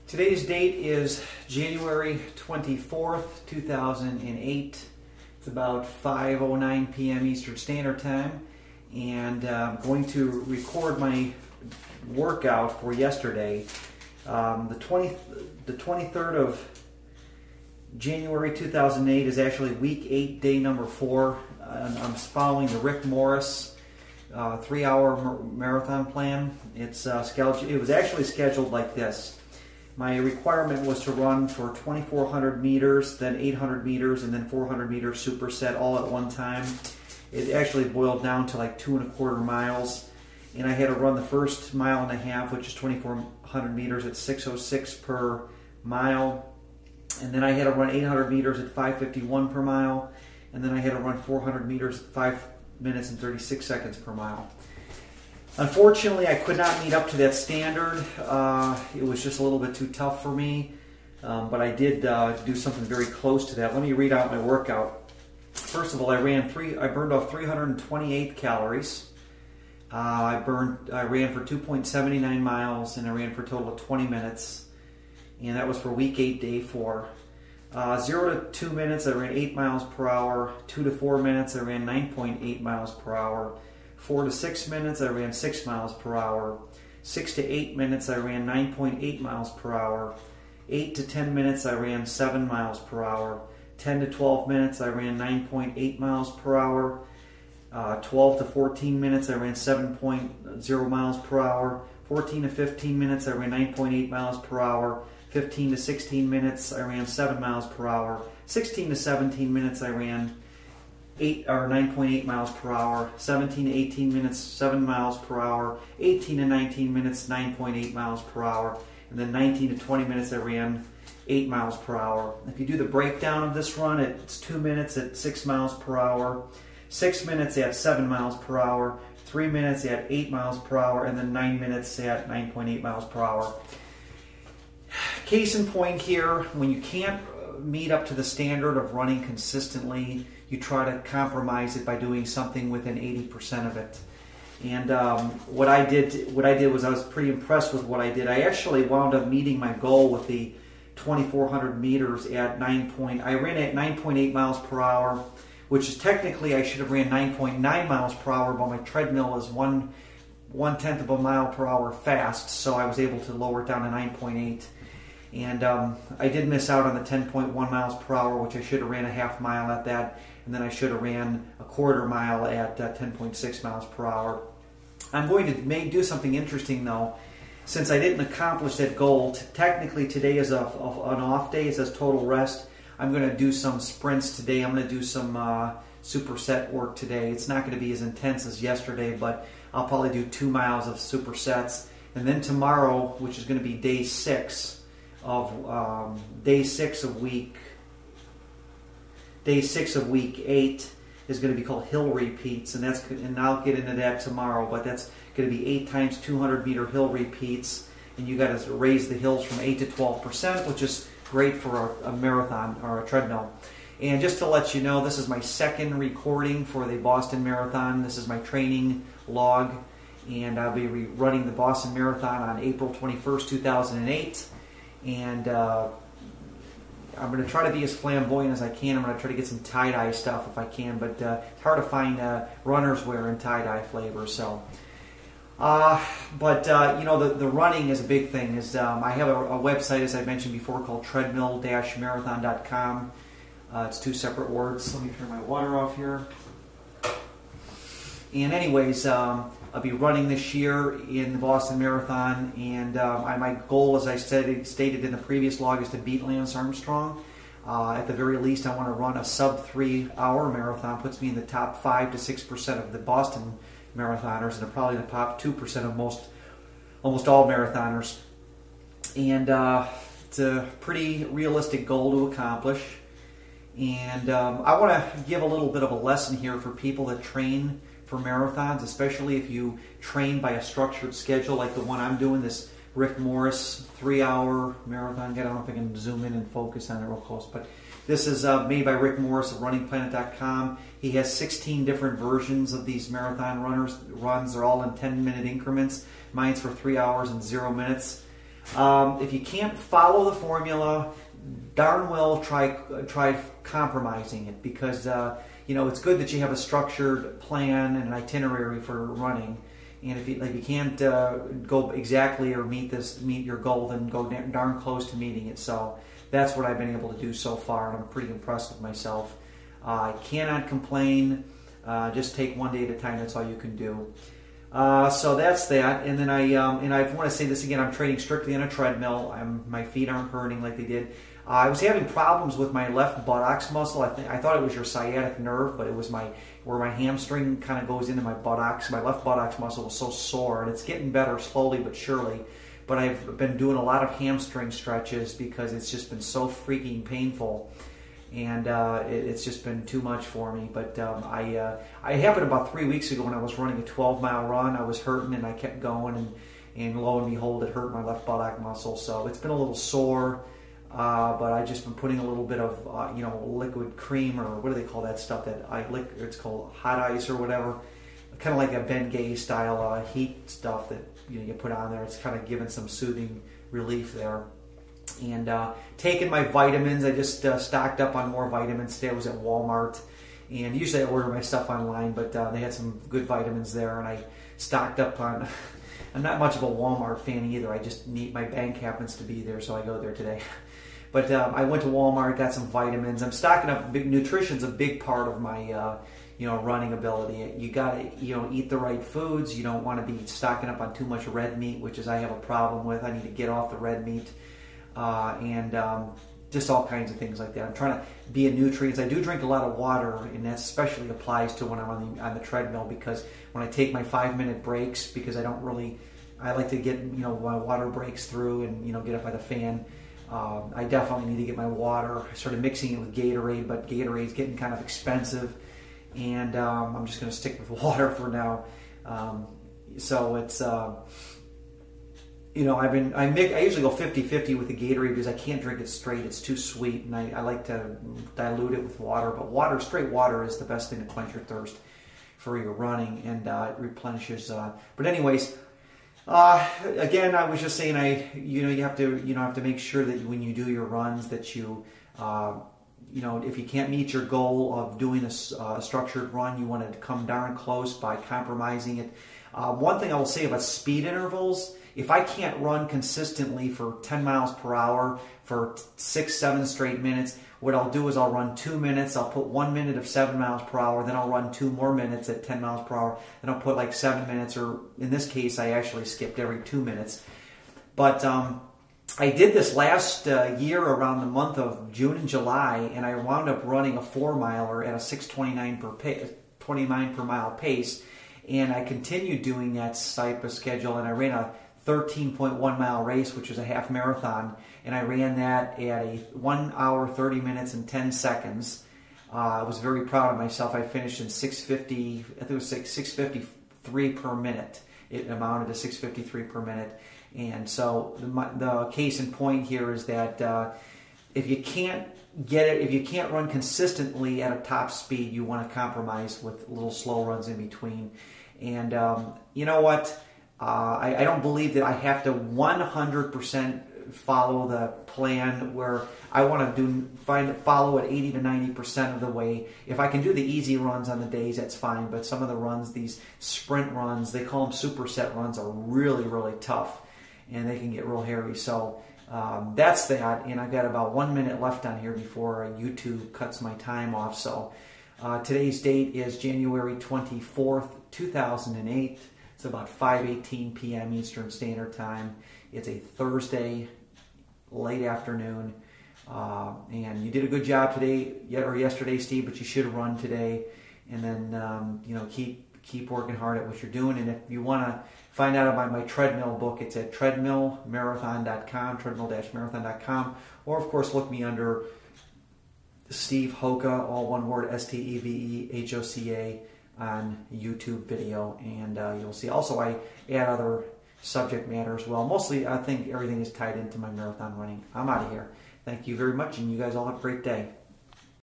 Today's date is January 24th, 2008. It's about 5:09 p.m. Eastern Standard Time, and I'm going to record my workout for yesterday. The 23rd of January 2008 is actually week 8, day number 4. I'm following the Rick Morris 3-hour marathon plan. It was actually scheduled like this. My requirement was to run for 2,400 meters, then 800 meters, and then 400 meters superset all at one time. It actually boiled down to like 2.25 miles, and I had to run the first mile and a half, which is 2,400 meters, at 6:06 per mile, and then I had to run 800 meters at 5:51 per mile, and then I had to run 400 meters at 5 minutes and 36 seconds per mile. Unfortunately, I could not meet up to that standard. It was just a little bit too tough for me, but I did do something very close to that. Let me read out my workout. First of all, I burned off 328 calories. I ran for 2.79 miles, and I ran for a total of 20 minutes, and that was for week 8, day 4. 0 to 2 minutes, I ran 8 miles per hour. 2 to 4 minutes, I ran 9.8 miles per hour. 4 to 6 minutes, I ran 6 miles per hour. 6 to 8 minutes, I ran 9.8 miles per hour. 8 to 10 minutes, I ran 7 miles per hour. 10 to 12 minutes, I ran 9.8 miles per hour. 12 to 14 minutes, I ran 7.0 miles per hour. 14 to 15 minutes, I ran 9.8 miles per hour. 15 to 16 minutes, I ran 7 miles per hour. 16 to 17 minutes, I ran 9.8 miles per hour. 17 to 18 minutes, 7 miles per hour. 18 to 19 minutes, 9.8 miles per hour. And then 19 to 20 minutes, I ran 8 miles per hour. If you do the breakdown of this run, it's 2 minutes at 6 miles per hour, 6 minutes at 7 miles per hour, 3 minutes at 8 miles per hour, and then 9 minutes at 9.8 miles per hour. Case in point here, when you can't meet up to the standard of running consistently, you try to compromise it by doing something within 80% of it. And what I did was I was pretty impressed with what I did. I actually wound up meeting my goal with the 2,400 meters at I ran at 9.8 miles per hour, which is technically I should have ran 9.9 miles per hour, but my treadmill is 1/10 of a mile per hour fast, so I was able to lower it down to 9.8. And I did miss out on the 10.1 miles per hour, which I should have ran a half mile at that, and then I should have ran a quarter mile at 10.6 miles per hour. I'm going to do something interesting though. Since I didn't accomplish that goal, technically today is an off day, it says total rest. I'm going to do some sprints today. I'm going to do some superset work today. It's not going to be as intense as yesterday, but I'll probably do 2 miles of supersets. And then tomorrow, which is going to be day 6 of week 8, is going to be called hill repeats, and I'll get into that tomorrow. But that's going to be 8 times 200 meter hill repeats, and you got to raise the hills from 8 to 12%, which is great for a marathon or a treadmill. And just to let you know, this is my second recording for the Boston Marathon. This is my training log, and I'll be running the Boston Marathon on April 21st, 2008. And I'm going to try to be as flamboyant as I can. I'm going to try to get some tie-dye stuff if I can, but it's hard to find runner's wear in tie-dye flavor. So, you know, the running is a big thing. I have a website, as I mentioned before, called treadmill-marathon.com. It's 2 separate words. Let me turn my water off here. And anyways, I'll be running this year in the Boston Marathon, and my goal, as I stated in the previous log, is to beat Lance Armstrong. At the very least, I want to run a sub-3-hour marathon. Puts me in the top 5 to 6% of the Boston marathoners, and probably the top 2% of almost all marathoners. And it's a pretty realistic goal to accomplish. And I want to give a little bit of a lesson here for people that train for marathons, especially if you train by a structured schedule like the one I'm doing, this Rick Morris 3-hour marathon. I don't know if I can zoom in and focus on it real close, but this is made by Rick Morris of runningplanet.com. He has 16 different versions of these marathon runs. They're all in 10-minute increments. Mine's for 3 hours and 0 minutes. If you can't follow the formula, darn well try compromising it, because it's good that you have a structured plan and an itinerary for running. And if you can't go exactly or meet your goal, then go darn close to meeting it. So that's what I've been able to do so far, and I'm pretty impressed with myself. I cannot complain. Just take one day at a time. That's all you can do. So that's that. And then I want to say this again. I'm training strictly on a treadmill. My feet aren't hurting like they did. I was having problems with my left buttocks muscle. I thought it was your sciatic nerve, but it was where my hamstring kind of goes into my buttocks. My left buttocks muscle was so sore, and it's getting better slowly but surely. But I've been doing a lot of hamstring stretches because it's just been so freaking painful, and it's just been too much for me. But it happened about 3 weeks ago when I was running a 12-mile run. I was hurting, and I kept going, and lo and behold, it hurt my left buttock muscle. So it's been a little sore, but I've just been putting a little bit of liquid cream, or what do they call that stuff it's called hot ice or whatever, kind of like a Bengay style heat stuff that you put on there. It's kind of giving some soothing relief there. And taking my vitamins, I just stocked up on more vitamins today. I was at Walmart, and usually I order my stuff online, but they had some good vitamins there, and I stocked up on. I'm not much of a Walmart fan either. I just need, my bank happens to be there, so I go there today. But I went to Walmart, got some vitamins. I'm stocking up. Nutrition's a big part of my running ability. You got to eat the right foods. You don't want to be stocking up on too much red meat, which is I have a problem with. I need to get off the red meat. And just all kinds of things like that. I'm trying to be in nutrients. I do drink a lot of water, and that especially applies to when I'm on the treadmill, because when I take my 5-minute breaks, because I like to get my water breaks through and get up by the fan. I definitely need to get my water. I started mixing it with Gatorade, but Gatorade's getting kind of expensive, and I'm just going to stick with water for now. So it's I usually go 50-50 with the Gatorade because I can't drink it straight. It's too sweet, and I like to dilute it with water. But straight water is the best thing to quench your thirst for your running, and it replenishes. But anyways, again, I was just saying, you have to make sure that when you do your runs that you if you can't meet your goal of doing a structured run, you want to come darn close by compromising it. One thing I will say about speed intervals: if I can't run consistently for 10 miles per hour for 6-7 straight minutes, what I'll do is I'll run 2 minutes, I'll put 1 minute of 7 miles per hour, then I'll run 2 more minutes at 10 miles per hour, then I'll put like 7 minutes, or in this case I actually skipped every 2 minutes. But I did this last year around the month of June and July, and I wound up running a 4-miler at a 6:29 per mile pace, and I continued doing that type of schedule, and I ran a 13.1 mile race, which was a half marathon, and I ran that at a 1 hour 30 minutes and 10 seconds. I was very proud of myself. I finished in 6:50. I think it was 6:53 per minute. It amounted to 6:53 per minute. And so the case in point here is that if you can't run consistently at a top speed, you want to compromise with little slow runs in between. And you know what? I don't believe that I have to 100% follow the plan where I want to follow it 80 to 90% of the way. If I can do the easy runs on the days, that's fine. But some of the runs, these sprint runs, they call them superset runs, are really, really tough, and they can get real hairy. So that's that. And I've got about 1 minute left on here before YouTube cuts my time off. So today's date is January 24th, 2008. It's about 5:18 p.m. Eastern Standard Time. It's a Thursday, late afternoon, and you did a good job today or yesterday, Steve. But you should have run today, and then keep working hard at what you're doing. And if you want to find out about my treadmill book, it's at treadmillmarathon.com, treadmill-marathon.com, or of course look me under Steve Hoka, all one word, SteveHoca, on YouTube video, and you'll see. Also, I add other subject matter as well. Mostly, I think everything is tied into my marathon running. I'm out of here. Thank you very much, and you guys all have a great day.